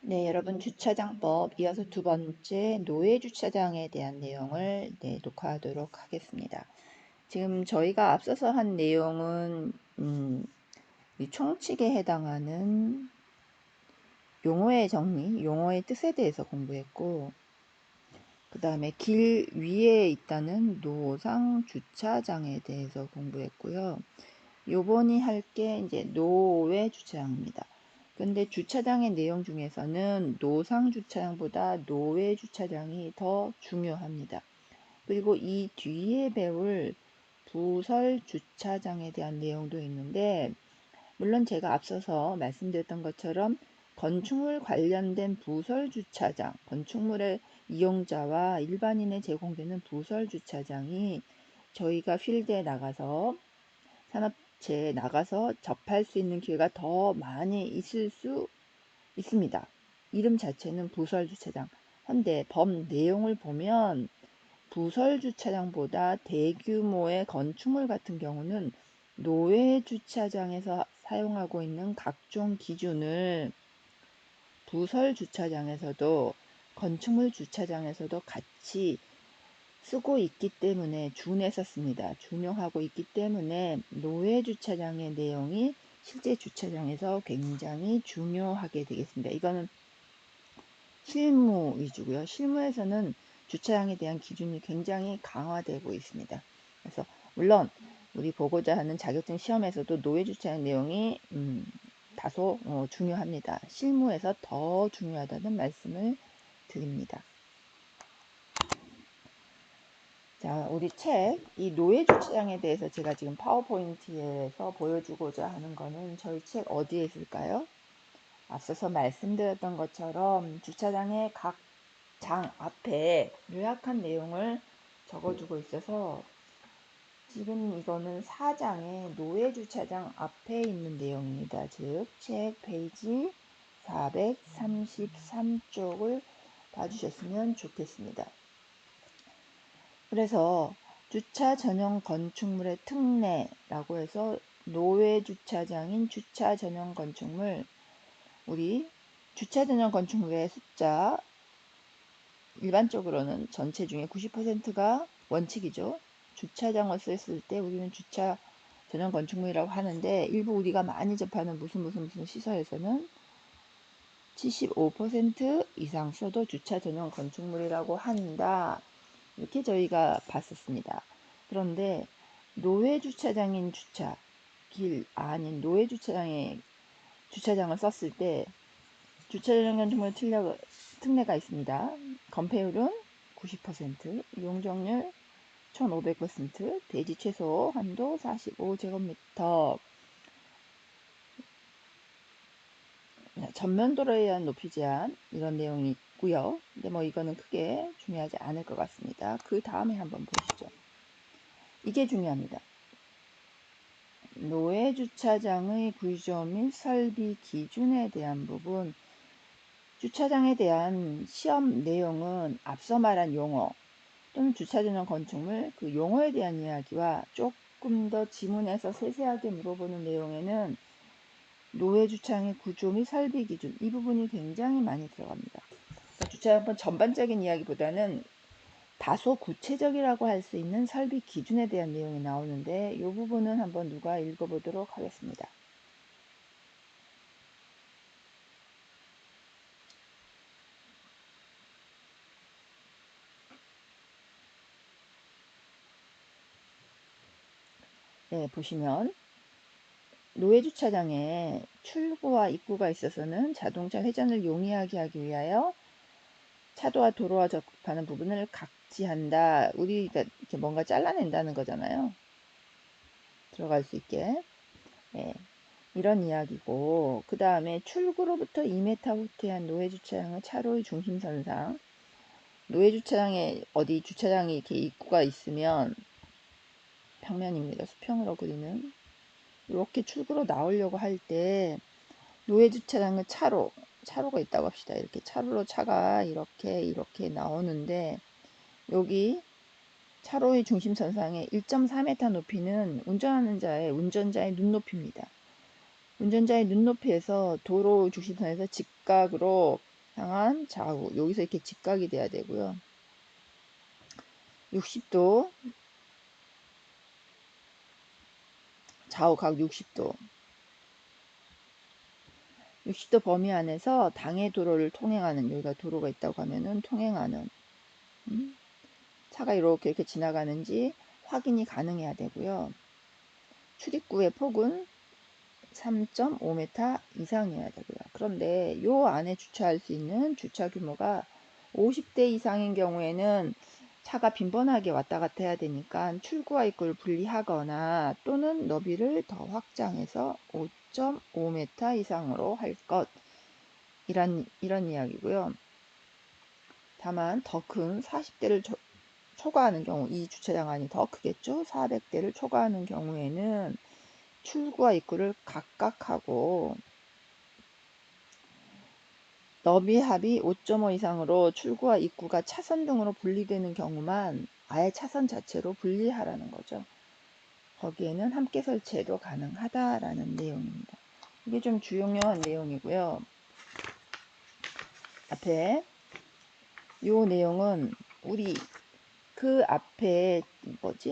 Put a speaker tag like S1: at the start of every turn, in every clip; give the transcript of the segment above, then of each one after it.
S1: 네, 여러분 주차장법 이어서 두 번째 노예 주차장에 대한 내용을 녹화하도록 하겠습니다. 지금 저희가 앞서서 한 내용은 이 총칙에 해당하는 용어의 정리, 용어의 뜻에 대해서 공부했고, 그 다음에 길 위에 있다는 노상 주차장에 대해서 공부했고요. 요번이 할 게 이제 노외 주차장입니다. 근데 주차장의 내용 중에서는 노상 주차장보다 노외 주차장이 더 중요합니다. 그리고 이 뒤에 배울 부설 주차장에 대한 내용도 있는데, 물론 제가 앞서서 말씀드렸던 것처럼 건축물 관련된 부설 주차장, 건축물의 이용자와 일반인에 제공되는 부설 주차장이 저희가 필드에 나가서 산업체에 나가서 접할 수 있는 기회가 더 많이 있을 수 있습니다. 이름 자체는 부설 주차장. 한데 법 내용을 보면 부설 주차장보다 대규모의 건축물 같은 경우는 노외 주차장에서 사용하고 있는 각종 기준을 부설 주차장에서도 건축물 주차장에서도 같이 쓰고 있기 때문에 준해서 씁니다. 준용하고 있기 때문에 노외 주차장의 내용이 실제 주차장에서 굉장히 중요하게 되겠습니다. 이거는 실무 위주고요. 실무에서는 주차장에 대한 기준이 굉장히 강화되고 있습니다. 그래서 물론 우리 보고자 하는 자격증 시험에서도 노외 주차장 내용이 다소 중요합니다. 실무에서 더 중요하다는 말씀을 드립니다. 자, 우리 책, 이 노예 주차장에 대해서 제가 지금 파워포인트에서 보여주고자 하는 거는 저희 책 어디에 있을까요? 앞서서 말씀드렸던 것처럼 주차장의 각 장 앞에 요약한 내용을 적어주고 있어서 지금 이거는 4장의 노예 주차장 앞에 있는 내용입니다. 즉, 책 페이지 433쪽을 봐주셨으면 좋겠습니다. 그래서 주차 전용 건축물의 특례라고 해서 노외 주차장인 주차 전용 건축물, 우리 주차 전용 건축물의 숫자 일반적으로는 전체 중에 90%가 원칙이죠. 주차장을 썼을 때 우리는 주차 전용 건축물이라고 하는데, 일부 우리가 많이 접하는 무슨 시설에서는 75% 이상 써도 주차 전용 건축물이라고 한다. 이렇게 저희가 봤었습니다. 그런데 노외 주차장인 길 아닌 노외 주차장에 주차장을 썼을 때 주차장 건축물 특례가 있습니다. 건폐율은 90%, 이용적률 1500%, 대지 최소 한도 45제곱미터, 전면도로에 의한 높이 제한, 이런 내용이 있고요. 근데 뭐 이거는 크게 중요하지 않을 것 같습니다. 그 다음에 한번 보시죠. 이게 중요합니다. 노외 주차장의 구조 및 설비 기준에 대한 부분, 주차장에 대한 시험 내용은 앞서 말한 용어 또는 주차 전용 건축물 그 용어에 대한 이야기와 조금 더 지문에서 세세하게 물어보는 내용에는 노외 주차장의 구조 및 설비 기준, 이 부분이 굉장히 많이 들어갑니다. 그러니까 주차장법 전반적인 이야기보다는 다소 구체적이라고 할 수 있는 설비 기준에 대한 내용이 나오는데, 이 부분은 한번 누가 읽어보도록 하겠습니다. 네, 보시면 노외 주차장에 출구와 입구가 있어서는 자동차 회전을 용이하게 하기 위하여 차도와 도로와 접하는 부분을 각지한다. 우리가 이렇게 뭔가 잘라낸다는 거잖아요. 들어갈 수 있게. 네, 이런 이야기고, 그 다음에 출구로부터 2m 후퇴한 노외 주차장은 차로의 중심선상. 노외 주차장에 어디 주차장이 이렇게 입구가 있으면 평면입니다. 수평으로 그리는. 이렇게 출구로 나오려고 할 때 노외 주차장은 차로가 있다고 합시다. 이렇게 차로로 차가 이렇게 나오는데, 여기 차로의 중심선상에 1.4m 높이는 운전자의 눈높이입니다. 운전자의 눈높이에서 도로 중심선에서 직각으로 향한 좌우. 여기서 이렇게 직각이 돼야 되고요. 60도, 좌우 각 60도. 60도 범위 안에서 당해 도로를 통행하는, 여기가 도로가 있다고 하면은 통행하는, 차가 이렇게 지나가는지 확인이 가능해야 되고요. 출입구의 폭은 3.5m 이상이어야 되고요. 그런데 요 안에 주차할 수 있는 주차 규모가 50대 이상인 경우에는 차가 빈번하게 왔다 갔다 해야 되니까 출구와 입구를 분리하거나 또는 너비를 더 확장해서 5.5m 이상으로 할 것, 이런 이야기고요. 다만 더 큰 40대를 초과하는 경우, 이 주차장 안이 더 크겠죠. 400대를 초과하는 경우에는 출구와 입구를 각각 하고 너비 합이 5.5 이상으로 출구와 입구가 차선 등으로 분리되는 경우만 아예 차선 자체로 분리하라는 거죠. 거기에는 함께 설치해도 가능하다라는 내용입니다. 이게 좀 중요한 내용이고요. 앞에 요 내용은 우리 그 앞에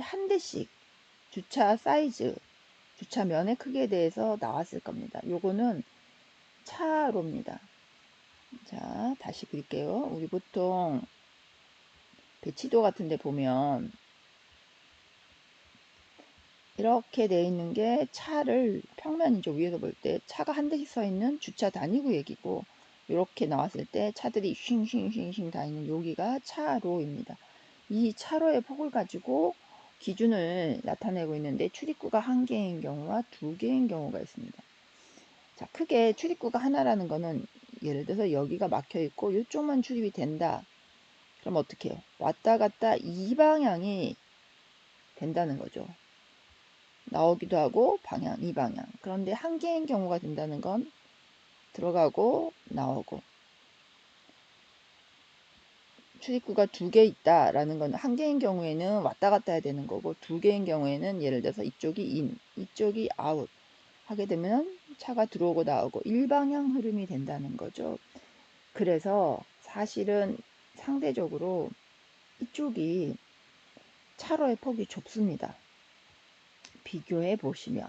S1: 한 대씩 주차 사이즈, 주차면의 크기에 대해서 나왔을 겁니다. 요거는 차로입니다. 자, 다시 그릴게요. 우리 보통 배치도 같은 데 보면 이렇게 돼 있는 게 차를 평면이죠. 위에서 볼 때 차가 한 대씩 서 있는 주차 단위구역이고, 이렇게 나왔을 때 차들이 쉥쉥쉥쉥 다 있는 여기가 차로입니다. 이 차로의 폭을 가지고 기준을 나타내고 있는데 출입구가 한 개인 경우와 두 개인 경우가 있습니다. 자, 크게 출입구가 하나라는 거는 예를 들어서 여기가 막혀 있고 이쪽만 출입이 된다. 그럼 어떻게 해요? 왔다 갔다 이 방향이 된다는 거죠. 나오기도 하고 방향 이 방향. 그런데 한 개인 경우가 된다는 건 들어가고 나오고, 출입구가 두 개 있다라는 건 한 개인 경우에는 왔다 갔다 해야 되는 거고, 두 개인 경우에는 예를 들어서 이쪽이 인, 이쪽이 아웃 하게 되면 차가 들어오고 나오고 일방향 흐름이 된다는 거죠. 그래서 사실은 상대적으로 이쪽이 차로의 폭이 좁습니다. 비교해 보시면.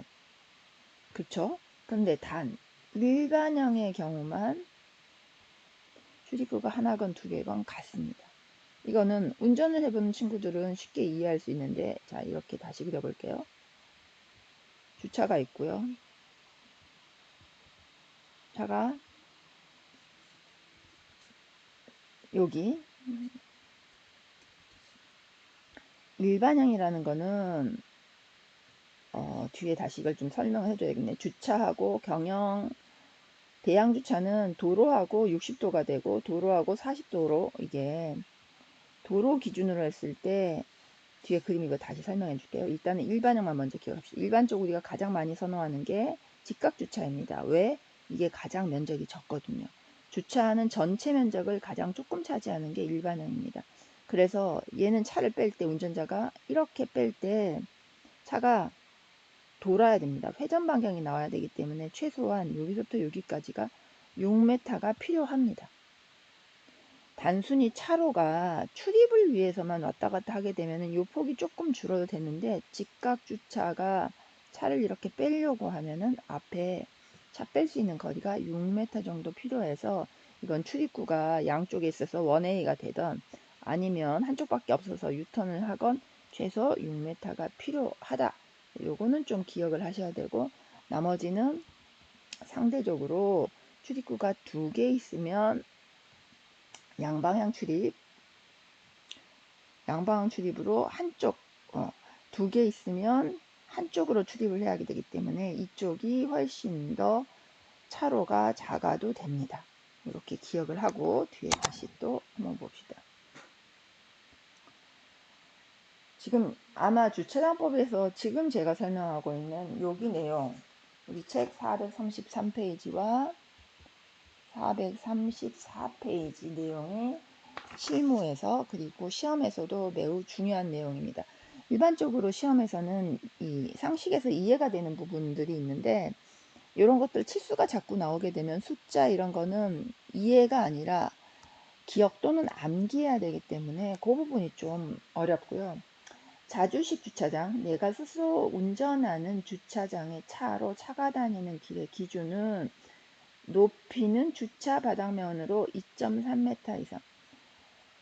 S1: 그쵸? 근데 단 일반형의 경우만 출입구가 하나건 두 개건 같습니다. 이거는 운전을 해보는 친구들은 쉽게 이해할 수 있는데, 자, 이렇게 다시 그려볼게요. 주차가 있고요. 차가 여기, 일반형이라는 거는 뒤에 다시 이걸 좀 설명을 해줘야겠네. 주차하고 경영, 대양 주차는 도로하고 60도가 되고 도로하고 40도로, 이게 도로 기준으로 했을 때 뒤에 그림 이거 다시 설명해 줄게요. 일단은 일반형만 먼저 기억합시다. 일반적으로 우리가 가장 많이 선호하는 게 직각 주차입니다. 왜? 이게 가장 면적이 적거든요. 주차하는 전체 면적을 가장 조금 차지하는 게 일반형입니다. 그래서 얘는 차를 뺄 때, 운전자가 이렇게 뺄 때 차가 돌아야 됩니다. 회전 방향이 나와야 되기 때문에 최소한 여기서부터 여기까지가 6m가 필요합니다. 단순히 차로가 출입을 위해서만 왔다 갔다 하게 되면 이 폭이 조금 줄어도 되는데, 직각 주차가 차를 이렇게 빼려고 하면은 앞에 차 뺄 수 있는 거리가 6m 정도 필요해서, 이건 출입구가 양쪽에 있어서 원웨이가 되던 아니면 한쪽밖에 없어서 유턴을 하건 최소 6m가 필요하다. 요거는 좀 기억을 하셔야 되고, 나머지는 상대적으로 출입구가 두 개 있으면 양방향 출입으로 한쪽, 두 개 있으면 한쪽으로 출입을 해야 되기 때문에 이쪽이 훨씬 더 차로가 작아도 됩니다. 이렇게 기억을 하고 뒤에 다시 또 한번 봅시다. 지금 아마 주차장법에서 지금 제가 설명하고 있는 여기 내용, 우리 책 433페이지와 434페이지 내용이 실무에서 그리고 시험에서도 매우 중요한 내용입니다. 일반적으로 시험에서는 이 상식에서 이해가 되는 부분들이 있는데, 이런 것들 치수가 자꾸 나오게 되면 숫자 이런 거는 이해가 아니라 기억 또는 암기해야 되기 때문에 그 부분이 좀 어렵고요. 자주식 주차장, 내가 스스로 운전하는 주차장의 차로 차가 다니는 길의 기준은 높이는 주차 바닥면으로 2.3m 이상.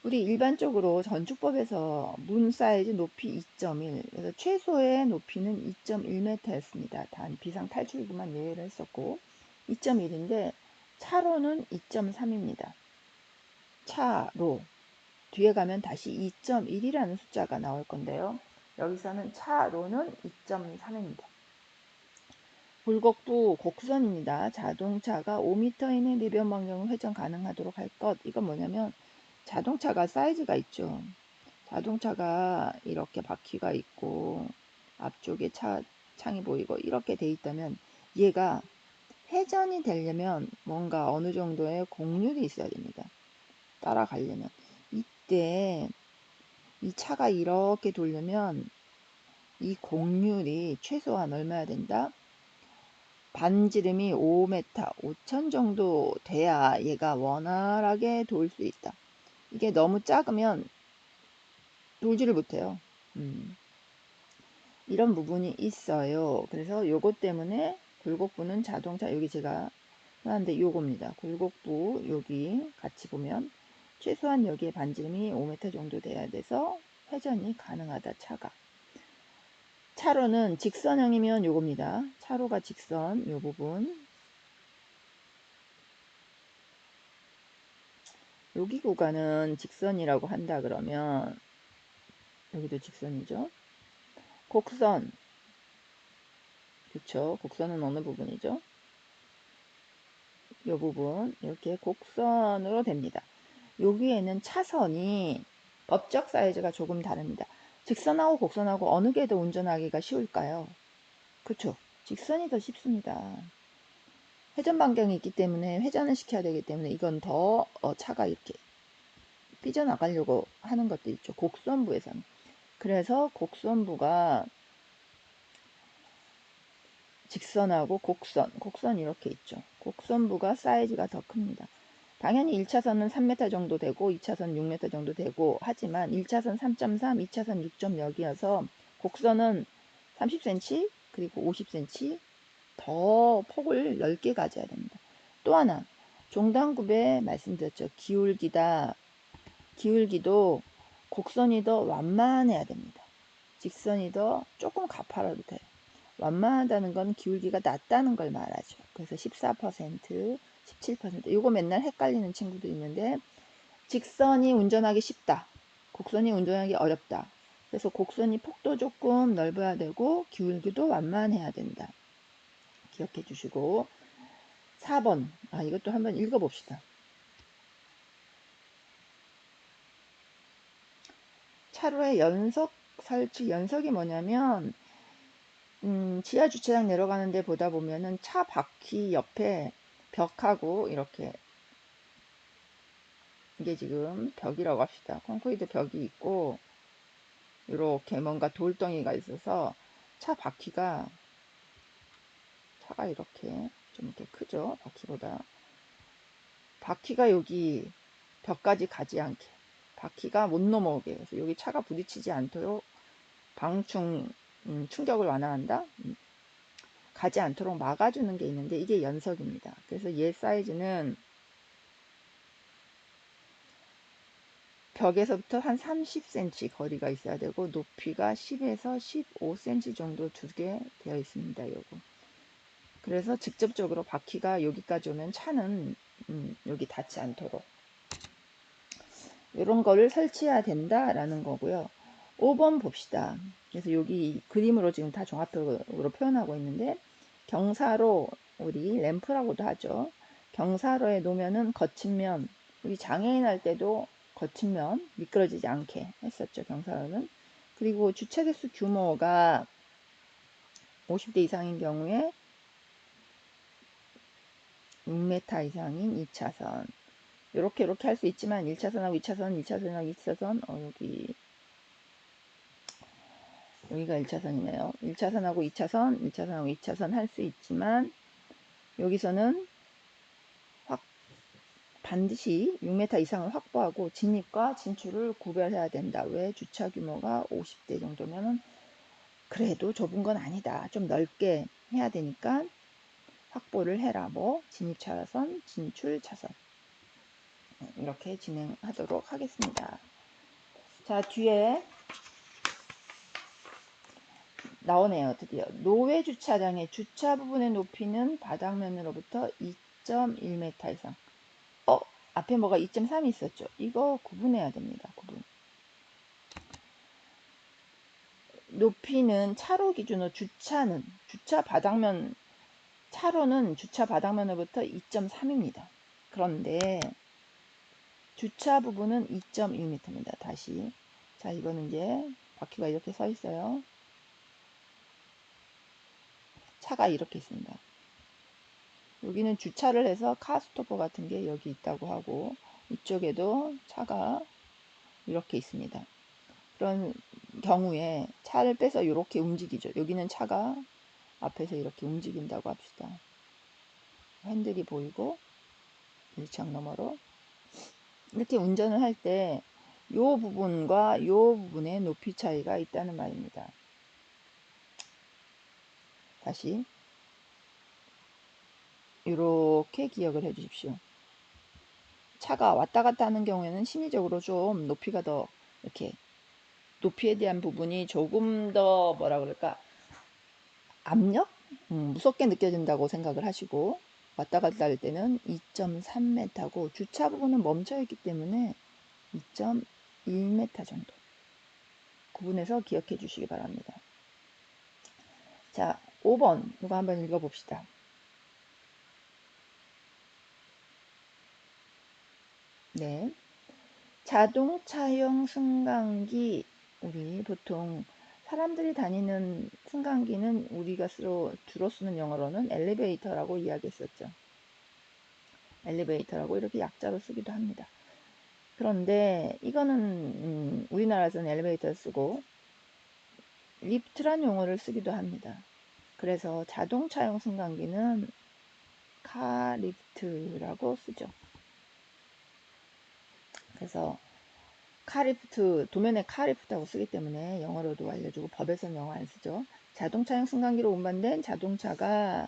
S1: 우리 일반적으로 건축법에서 문 사이즈 높이 2.1, 그래서 최소의 높이는 2.1m였습니다. 단 비상 탈출구만 예외를 했었고 2.1인데 차로는 2.3입니다. 차로 뒤에 가면 다시 2.1이라는 숫자가 나올 건데요. 여기서는 차로는 2.3입니다. 굴곡부 곡선입니다. 자동차가 5m 이내 내변 반경을 회전 가능하도록 할 것. 이건 뭐냐면 자동차가 사이즈가 있죠. 자동차가 이렇게 바퀴가 있고 앞쪽에 창이 보이고 이렇게 돼 있다면 얘가 회전이 되려면 뭔가 어느 정도의 곡률이 있어야 됩니다. 따라가려면 이때 이 차가 이렇게 돌려면 이 곡률이 최소한 얼마야 된다? 반지름이 5m, 5천 정도 돼야 얘가 원활하게 돌 수 있다. 이게 너무 작으면 돌지를 못해요. 이런 부분이 있어요. 그래서 요것 때문에 굴곡부는 자동차, 여기 제가 하는데 요겁니다. 굴곡부 여기 같이 보면 최소한 여기에 반지름이 5m 정도 돼야 돼서 회전이 가능하다. 차가. 차로는 직선형이면 요겁니다. 차로가 직선 요 부분. 여기 구간은 직선이라고 한다 그러면 여기도 직선이죠. 곡선. 그쵸. 곡선은 어느 부분이죠? 이 부분 이렇게 곡선으로 됩니다. 여기에는 차선이 법적 사이즈가 조금 다릅니다. 직선하고 곡선하고 어느 게 더 운전하기가 쉬울까요? 그쵸. 직선이 더 쉽습니다. 회전 반경이 있기 때문에 회전을 시켜야 되기 때문에 이건 더 차가 이렇게 삐져나가려고 하는 것도 있죠. 곡선부에서는. 그래서 곡선부가 직선하고 곡선 이렇게 있죠. 곡선부가 사이즈가 더 큽니다. 당연히 1차선은 3m 정도 되고 2차선 6m 정도 되고 하지만 1차선 3.3, 2차선 6.6이어서 곡선은 30cm 그리고 50cm 더 폭을 넓게 가져야 됩니다. 또 하나 종단굽에 말씀드렸죠. 기울기도 곡선이 더 완만해야 됩니다. 직선이 더 조금 가파라도 돼요. 완만하다는 건 기울기가 낮다는 걸 말하죠. 그래서 14%, 17%. 이거 맨날 헷갈리는 친구도 있는데 직선이 운전하기 쉽다. 곡선이 운전하기 어렵다. 그래서 곡선이 폭도 조금 넓어야 되고 기울기도 완만해야 된다. 기억해 주시고 4번. 이것도 한번 읽어봅시다. 차로의 연석 설치. 연석이 뭐냐면 지하 주차장 내려가는데 보다 보면은 차 바퀴 옆에 벽하고 이렇게 이게 지금 벽이라고 합시다. 콘크리트 벽이 있고 이렇게 뭔가 돌덩이가 있어서 차가 이렇게 좀 이렇게 크죠. 바퀴가 여기 벽까지 가지 않게 바퀴가 못 넘어오게 해서 여기 차가 부딪히지 않도록 방충 충격을 완화한다. 가지 않도록 막아주는 게 있는데 이게 연석입니다. 그래서 얘 사이즈는 벽에서부터 한 30cm 거리가 있어야 되고 높이가 10에서 15cm 정도 두게 되어 있습니다. 요거. 그래서 직접적으로 바퀴가 여기까지 오면 차는 여기 닿지 않도록 이런 거를 설치해야 된다라는 거고요. 5번 봅시다. 그래서 여기 그림으로 지금 다 종합적으로 표현하고 있는데 경사로 우리 램프라고도 하죠. 경사로에 놓으면은 거친 면 우리 장애인 할 때도 거친 면 미끄러지지 않게 했었죠. 경사로는. 그리고 주차 개수 규모가 50대 이상인 경우에 6m 이상인 2차선 이렇게 할 수 있지만 1차선하고 2차선, 2차선하고 2차선 여기가 1차선이네요. 1차선하고 2차선, 1차선하고 2차선 할 수 있지만 여기서는 반드시 6m 이상을 확보하고 진입과 진출을 구별해야 된다. 왜? 주차 규모가 50대 정도면 그래도 좁은 건 아니다. 좀 넓게 해야 되니까 확보를 해라. 뭐 진입 차선, 진출 차선. 이렇게 진행하도록 하겠습니다. 자, 뒤에 나오네요. 드디어 노외 주차장의 주차 부분의 높이는 바닥면으로부터 2.1m 이상. 앞에 뭐가 2.3이 있었죠. 이거 구분해야 됩니다. 구분. 높이는 차로 기준으로 주차 바닥면, 차로는 주차 바닥면으로부터 2.3입니다. 그런데 주차 부분은 2.1m입니다. 다시. 자, 이거는 이제 바퀴가 이렇게 서 있어요. 차가 이렇게 있습니다. 여기는 주차를 해서 카스토퍼 같은 게 여기 있다고 하고, 이쪽에도 차가 이렇게 있습니다. 그런 경우에 차를 빼서 이렇게 움직이죠. 여기는 차가 앞에서 이렇게 움직인다고 합시다. 핸들이 보이고 일창 너머로 이렇게 운전을 할 때 이 부분과 이 부분의 높이 차이가 있다는 말입니다. 다시 이렇게 기억을 해 주십시오. 차가 왔다 갔다 하는 경우에는 심리적으로 좀 높이가 더 이렇게 높이에 대한 부분이 조금 더 뭐라 그럴까 압력? 무섭게 느껴진다고 생각을 하시고 왔다 갔다 할 때는 2.3m고 주차 부분은 멈춰 있기 때문에 2.1m 정도 구분해서 기억해 주시기 바랍니다. 자, 5번 이거 한번 읽어 봅시다. 네. 자동차용 승강기, 우리 보통 사람들이 다니는 승강기는 우리가 주로 쓰는 영어로는 엘리베이터라고 이야기했었죠. 엘리베이터라고 이렇게 약자로 쓰기도 합니다. 그런데 이거는 우리나라에서는 엘리베이터를 쓰고 리프트란 용어를 쓰기도 합니다. 그래서 자동차용 승강기는 카리프트라고 쓰죠. 그래서 카리프트, 도면에 카리프트라고 쓰기 때문에 영어로도 알려주고 법에서는 영어 안 쓰죠. 자동차용 승강기로 운반된 자동차가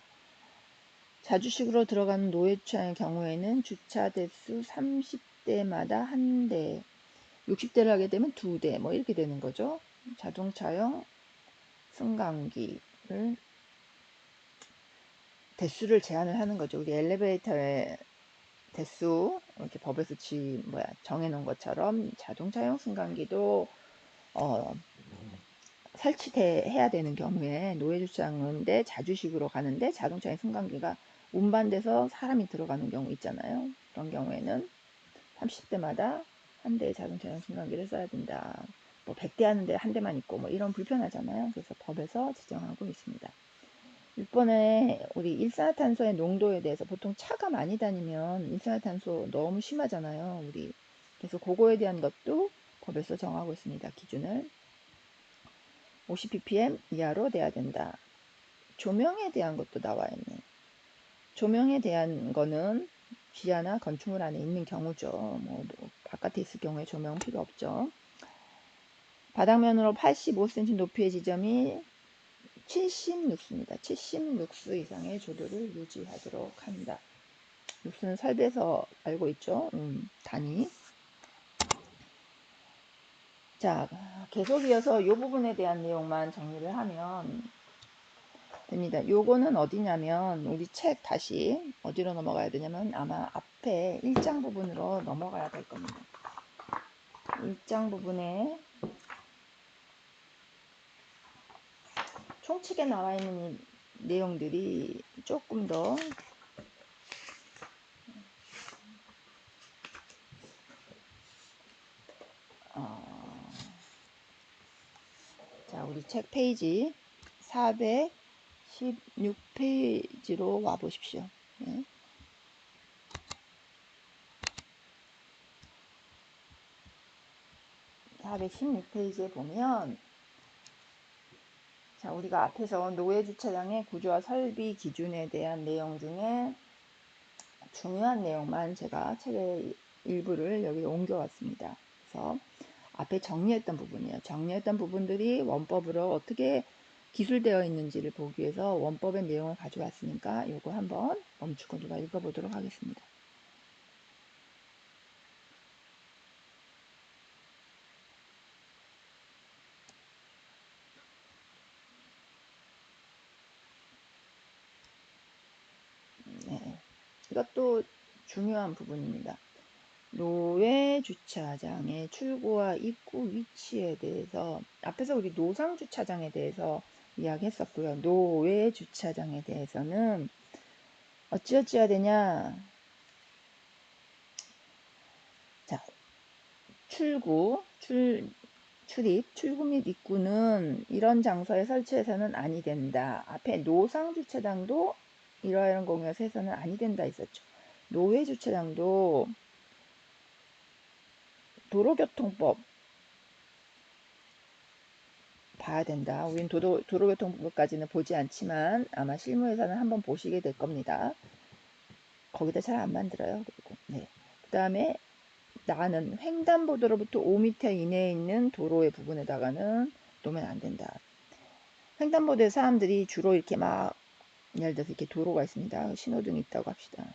S1: 자주식으로 들어가는 노회주차의 경우에는 주차 대수 30대마다 한 대, 60대를 하게 되면 2대, 뭐 이렇게 되는 거죠. 자동차용 승강기를 대수를 제한을 하는 거죠. 우리 엘리베이터의 대수 이렇게 법에서 정해놓은 것처럼 자동차용 승강기도 설치해야 되는 경우에 노회주차장인데 자주식으로 가는데 자동차용 승강기가 운반돼서 사람이 들어가는 경우 있잖아요. 그런 경우에는 30대마다 한 대의 자동차용 승강기를 써야 된다. 뭐 100대 하는데 한 대만 있고 뭐 이런 불편하잖아요. 그래서 법에서 지정하고 있습니다. 6번에 우리 일산화탄소의 농도에 대해서 보통 차가 많이 다니면 일산화탄소 너무 심하잖아요. 우리 그래서 그거에 대한 것도 법에서 정하고 있습니다. 기준을 50ppm 이하로 돼야 된다. 조명에 대한 것도 나와 있네. 조명에 대한 거는 지하나 건축물 안에 있는 경우죠. 뭐 바깥에 있을 경우에 조명 필요 없죠. 바닥면으로 85cm 높이의 지점이 70룩스입니다. 70룩스 이상의 조도를 유지하도록 합니다. 룩스는 설비에서 알고 있죠. 단위. 자, 계속 이어서 이 부분에 대한 내용만 정리를 하면 됩니다. 요거는 어디냐면 우리 책 다시 어디로 넘어가야 되냐면 아마 앞에 1장 부분으로 넘어가야 될 겁니다. 1장 부분에 총칙에 나와 있는 내용들이 조금 더 자, 우리 책 페이지 416페이지로 와 보십시오. 네. 416페이지에 보면 자, 우리가 앞에서 노외 주차장의 구조와 설비 기준에 대한 내용 중에 중요한 내용만 제가 책의 일부를 여기 옮겨왔습니다. 그래서 앞에 정리했던 부분이에요. 정리했던 부분들이 원법으로 어떻게 기술되어 있는지를 보기 위해서 원법의 내용을 가져왔으니까 이거 한번 멈추고 누가 읽어보도록 하겠습니다. 네. 이것도 중요한 부분입니다. 노외 주차장의 출구와 입구 위치에 대해서 앞에서 우리 노상 주차장에 대해서 이야기했었고요. 노외 주차장에 대해서는 어찌어찌해야 되냐. 자, 출입 및 입구는 이런 장소에 설치해서는 아니 된다. 앞에 노상 주차장도 이러이러한 공유에서 해서는 아니 된다 있었죠. 노외 주차장도 도로교통법 봐야 된다. 우린 도로교통법까지는 보지 않지만 아마 실무에서는 한번 보시게 될 겁니다. 거기다 잘 안 만들어요. 그리고 네. 그 다음에 나는 횡단보도로부터 5m 이내에 있는 도로의 부분에다가는 놓으면 안 된다. 횡단보도에 사람들이 주로 이렇게 막 예를 들어서 이렇게 도로가 있습니다. 신호등이 있다고 합시다.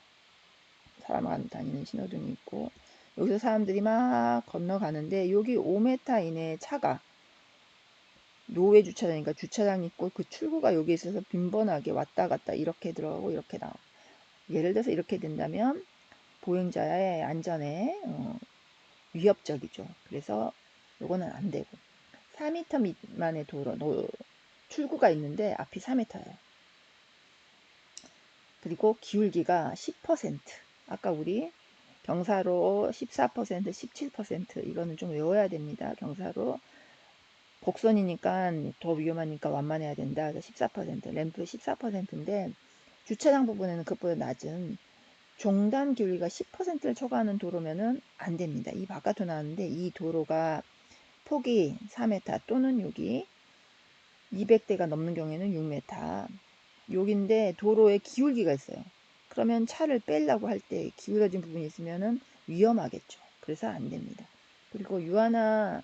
S1: 사람 다니는 신호등이 있고 여기서 사람들이 막 건너가는데 여기 5m 이내에 차가 노외 주차장이니까 주차장이 있고 그 출구가 여기 있어서 빈번하게 왔다 갔다 이렇게 들어가고 이렇게 나오고 예를 들어서 이렇게 된다면 보행자의 안전에 위협적이죠. 그래서 요거는 안 되고 4m 미만의 출구가 있는데 앞이 4m예요. 그리고 기울기가 10%. 아까 우리 경사로 14%, 17% 이거는 좀 외워야 됩니다. 경사로 곡선이니까 더 위험하니까 완만해야 된다. 그래서 14%, 램프 14%인데 주차장 부분에는 그것보다 낮은 종단 기울기가 10%를 초과하는 도로면은 안 됩니다. 이 바깥으로 나왔는데 이 도로가 폭이 4m 또는 여기 200대가 넘는 경우에는 6m 여기인데 도로에 기울기가 있어요. 그러면 차를 빼려고 할 때 기울어진 부분이 있으면은 위험하겠죠. 그래서 안 됩니다. 그리고 유아나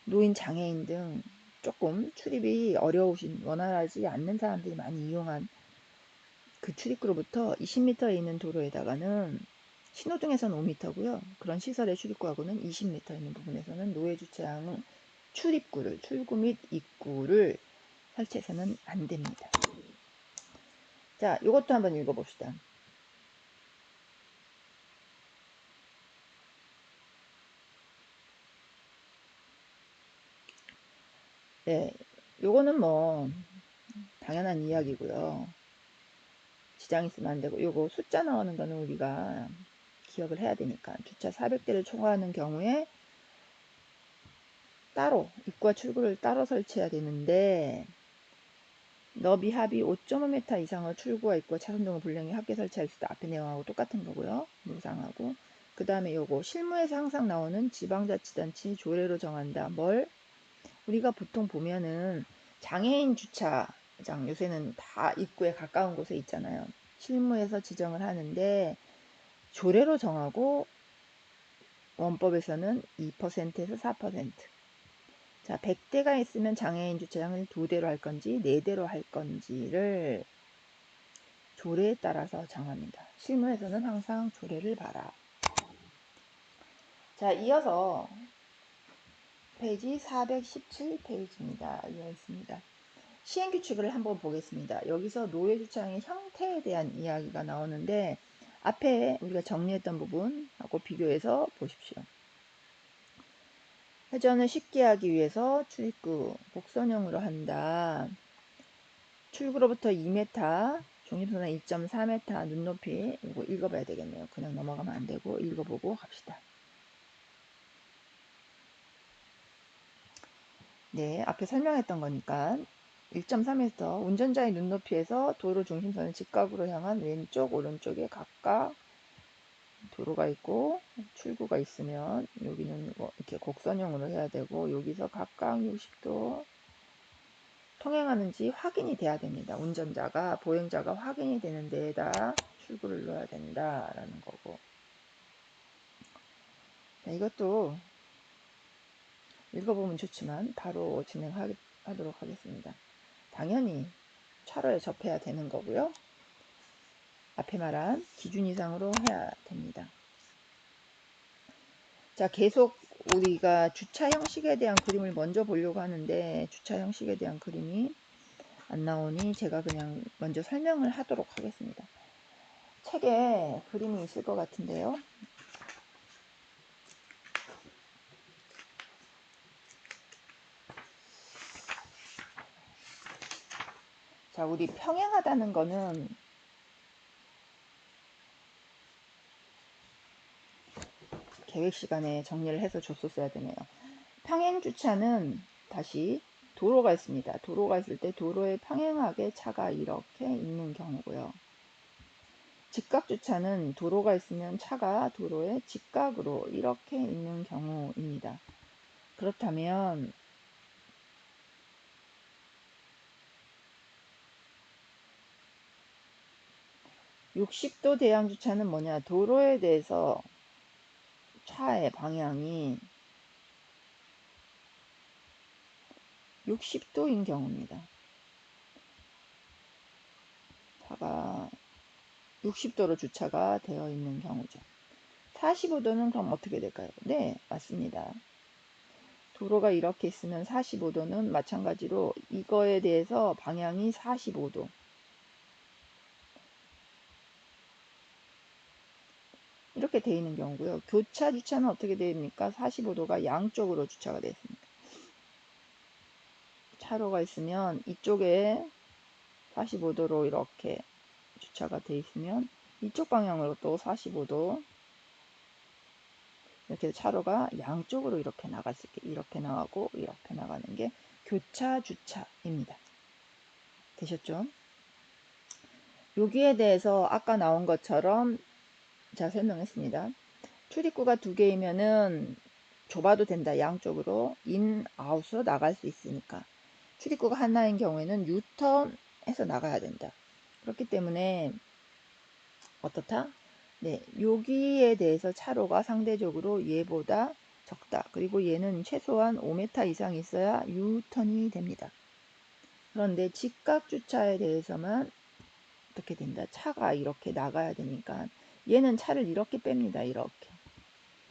S1: 노인, 장애인 등 조금 출입이 어려우신 원활하지 않는 사람들이 많이 이용한 그 출입구로부터 20m에 있는 도로에다가는 신호등에서는 5m고요. 그런 시설의 출입구하고는 20m 있는 부분에서는 노외 주차장 출구 및 입구를 설치해서는 안 됩니다. 자, 이것도 한번 읽어봅시다. 네, 요거는 뭐 당연한 이야기고요. 지장 있으면 안 되고 요거 숫자 나오는 거는 우리가 기억을 해야 되니까 주차 400대를 초과하는 경우에 따로 입구와 출구를 따로 설치해야 되는데 너비 합이 5.5m 이상의 출구와 입구와 차선 등을 분량이 함께 설치할 수 있다. 앞에 내용하고 똑같은 거고요. 무상하고 그 다음에 요거 실무에서 항상 나오는 지방자치단체 조례로 정한다. 뭘? 우리가 보통 보면은 장애인 주차장 요새는 다 입구에 가까운 곳에 있잖아요. 실무에서 지정을 하는데 조례로 정하고 원법에서는 2%에서 4%. 자, 100대가 있으면 장애인 주차장을 2대로 할 건지 4대로 할 건지를 조례에 따라서 정합니다. 실무에서는 항상 조례를 봐라. 자, 이어서 페이지 417페이지입니다. 이어 있습니다. 시행규칙을 한번 보겠습니다. 여기서 노외주차장의 형태에 대한 이야기가 나오는데 앞에 우리가 정리했던 부분하고 비교해서 보십시오. 회전을 쉽게 하기 위해서 출입구 곡선형으로 한다. 출구로부터 2m, 중심선은 1.4m 눈높이. 이거 읽어봐야 되겠네요. 그냥 넘어가면 안 되고 읽어보고 갑시다. 네, 앞에 설명했던 거니까 1.3m 운전자의 눈높이에서 도로 중심선을 직각으로 향한 왼쪽 오른쪽에 각각 도로가 있고 출구가 있으면 여기는 뭐 이렇게 곡선형으로 해야 되고 여기서 각각 60도 평행하는지 확인이 돼야 됩니다. 운전자가, 보행자가 확인이 되는 데에다 출구를 넣어야 된다라는 거고. 이것도 읽어보면 좋지만 바로 진행하도록 하겠습니다. 당연히 차로에 접해야 되는 거고요. 앞에 말한 기준 이상으로 해야 됩니다. 자, 계속 우리가 주차 형식에 대한 그림을 먼저 보려고 하는데 주차 형식에 대한 그림이 안 나오니 제가 그냥 먼저 설명을 하도록 하겠습니다. 책에 그림이 있을 것 같은데요. 자, 우리 평행하다는 거는 계획 시간에 정리를 해서 줬었어야 되네요. 평행 주차는 다시 도로가 있습니다. 도로가 있을 때 도로에 평행하게 차가 이렇게 있는 경우고요. 직각 주차는 도로가 있으면 차가 도로에 직각으로 이렇게 있는 경우입니다. 그렇다면 60도 대양 주차는 뭐냐? 도로에 대해서 차의 방향이 60도인 경우입니다. 차가 60도로 주차가 되어 있는 경우죠. 45도는 그럼 어떻게 될까요? 네, 맞습니다. 도로가 이렇게 있으면 45도는 마찬가지로 이거에 대해서 방향이 45도. 이렇게 되어 있는 경우고요. 교차 주차는 어떻게 됩니까? 45도가 양쪽으로 주차가 되어 있습니다. 차로가 있으면 이쪽에 45도로 이렇게 주차가 되어 있으면 이쪽 방향으로 또 45도 이렇게 차로가 양쪽으로 이렇게 나갈 수 있게 이렇게 나가고 이렇게 나가는 게 교차 주차입니다. 되셨죠? 여기에 대해서 아까 나온 것처럼 제가 설명했습니다. 출입구가 두 개이면은 좁아도 된다. 양쪽으로 인, 아웃으로 나갈 수 있으니까. 출입구가 하나인 경우에는 유턴해서 나가야 된다. 그렇기 때문에 어떻다? 네, 여기에 대해서 차로가 상대적으로 얘보다 적다. 그리고 얘는 최소한 5m 이상 있어야 유턴이 됩니다. 그런데 직각 주차에 대해서만 어떻게 된다? 차가 이렇게 나가야 되니까 얘는 차를 이렇게 뺍니다. 이렇게.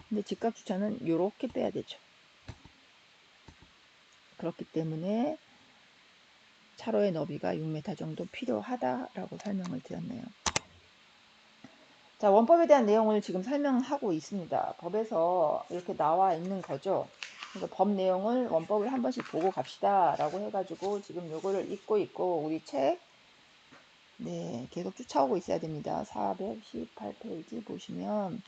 S1: 근데 직각 주차는 이렇게 빼야 되죠. 그렇기 때문에 차로의 너비가 6m 정도 필요하다라고 설명을 드렸네요. 자, 원법에 대한 내용을 지금 설명하고 있습니다. 법에서 이렇게 나와 있는 거죠. 그래서 법 내용을 원법을 한 번씩 보고 갑시다 라고 해가지고 지금 요거를 읽고 있고 우리 책 네, 계속 쫓아오고 있어야 됩니다. 418페이지 보시면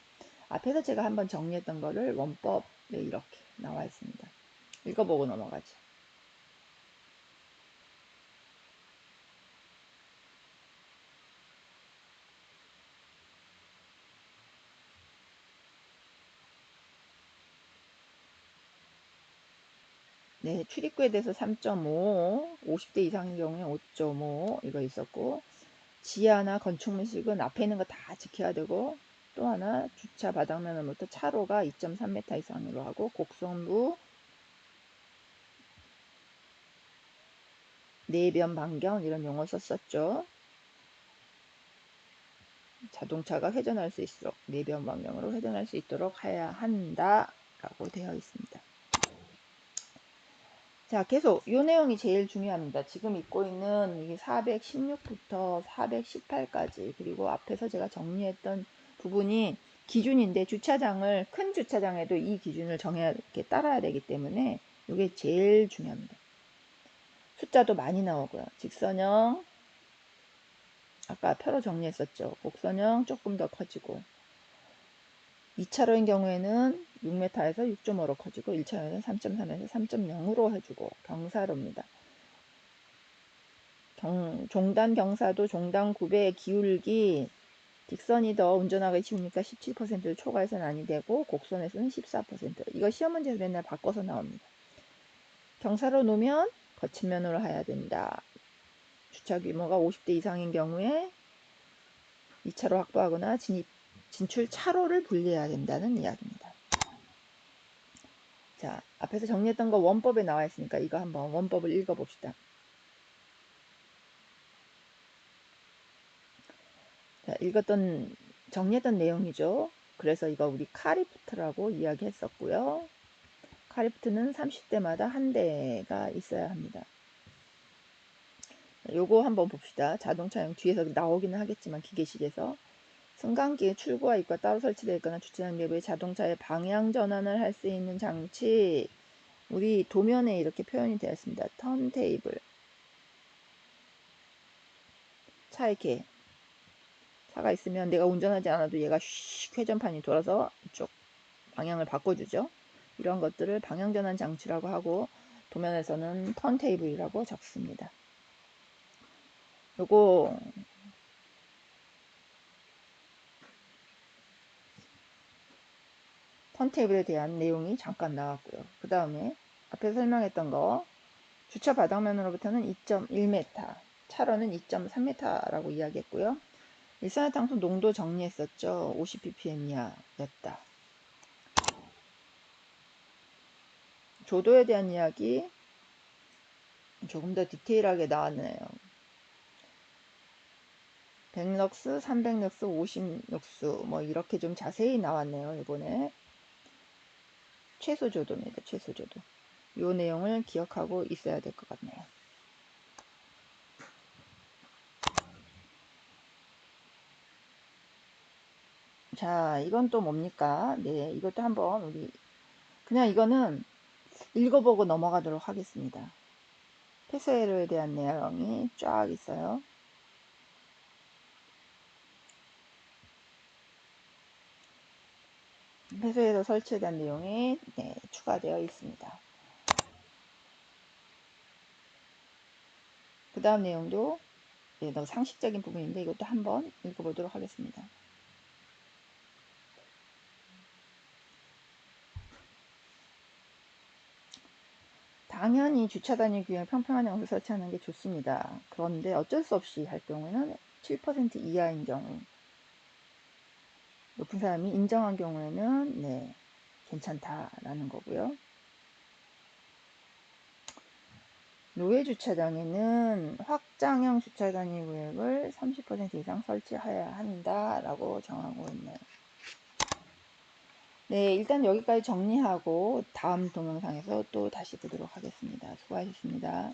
S1: 앞에서 제가 한번 정리했던 거를 원법에 이렇게 나와 있습니다. 읽어보고 넘어가죠. 네, 출입구에 대해서 3.5, 50대 이상의 경우에 5.5 이거 있었고 지하나 건축물식은 앞에 있는 거 다 지켜야 되고 또 하나 주차 바닥면으로부터 차로가 2.3m 이상으로 하고 곡선부 내변 반경 이런 용어 썼었죠. 자동차가 회전할 수 있도록 내변 방향으로 회전할 수 있도록 해야 한다 라고 되어 있습니다. 자, 계속 이 내용이 제일 중요합니다. 지금 읽고 있는 이게 416부터 418까지 그리고 앞에서 제가 정리했던 부분이 기준인데 주차장을 큰 주차장에도 이 기준을 정해야 이렇게 따라야 되기 때문에 이게 제일 중요합니다. 숫자도 많이 나오고요. 직선형 아까 표로 정리했었죠. 곡선형 조금 더 커지고 2차로인 경우에는 6m에서 6.5로 커지고 1차로에는 3.3에서 3.0으로 해주고 경사로입니다. 종단 경사도 종단 굽의 기울기 직선이 더 운전하기 쉬우니까 17%를 초과해서는 아니 되고 곡선에서는 14%. 이거 시험 문제에서 맨날 바꿔서 나옵니다. 경사로 놓으면 거친 면으로 해야 된다. 주차 규모가 50대 이상인 경우에 2차로 확보하거나 진출 차로를 분리해야 된다는 이야기입니다. 자, 앞에서 정리했던 거 원법에 나와 있으니까 이거 한번 원법을 읽어봅시다. 자, 정리했던 내용이죠. 그래서 이거 우리 카리프트라고 이야기했었고요. 카리프트는 30대마다 한 대가 있어야 합니다. 요거 한번 봅시다. 자동차용 뒤에서 나오기는 하겠지만 기계식에서 승강기의 출구와 입구가 따로 설치되어 있거나 주차장 내부에 자동차의 방향 전환을 할 수 있는 장치. 우리 도면에 이렇게 표현이 되어 있습니다. 턴테이블. 차 이렇게 차가 있으면 내가 운전하지 않아도 얘가 슉 회전판이 돌아서 이쪽 방향을 바꿔주죠. 이런 것들을 방향전환 장치라고 하고 도면에서는 턴테이블이라고 적습니다. 요거 턴테이블에 대한 내용이 잠깐 나왔고요. 그 다음에 앞에 설명했던 거 주차 바닥면으로부터는 2.1m, 차로는 2.3m라고 이야기했고요. 일산화탄소 농도 정리했었죠. 50ppm 이하였다. 조도에 대한 이야기 조금 더 디테일하게 나왔네요. 100럭스, 300럭스, 50럭스 뭐 이렇게 좀 자세히 나왔네요. 이번에 최소조도입니다. 최소조도. 이 내용을 기억하고 있어야 될 것 같네요. 자, 이건 또 뭡니까? 네, 이것도 한번 우리 그냥 이거는 읽어보고 넘어가도록 하겠습니다. 폐쇄로에 대한 내용이 쫙 있어요. 폐쇄로 설치에 대한 내용이 추가되어 있습니다. 그 다음 내용도 너무 상식적인 부분인데 이것도 한번 읽어보도록 하겠습니다. 당연히 주차 단위 규정 평평한 장소 설치하는 게 좋습니다. 그런데 어쩔 수 없이 할 경우에는 7% 이하인 경우 높은 사람이 인정한 경우에는 괜찮다라는 거고요. 노예 주차장에는 확장형 주차 단위 구역을 30% 이상 설치해야 한다라고 정하고 있네요. 네, 일단 여기까지 정리하고 다음 동영상에서 또 다시 보도록 하겠습니다. 수고하셨습니다.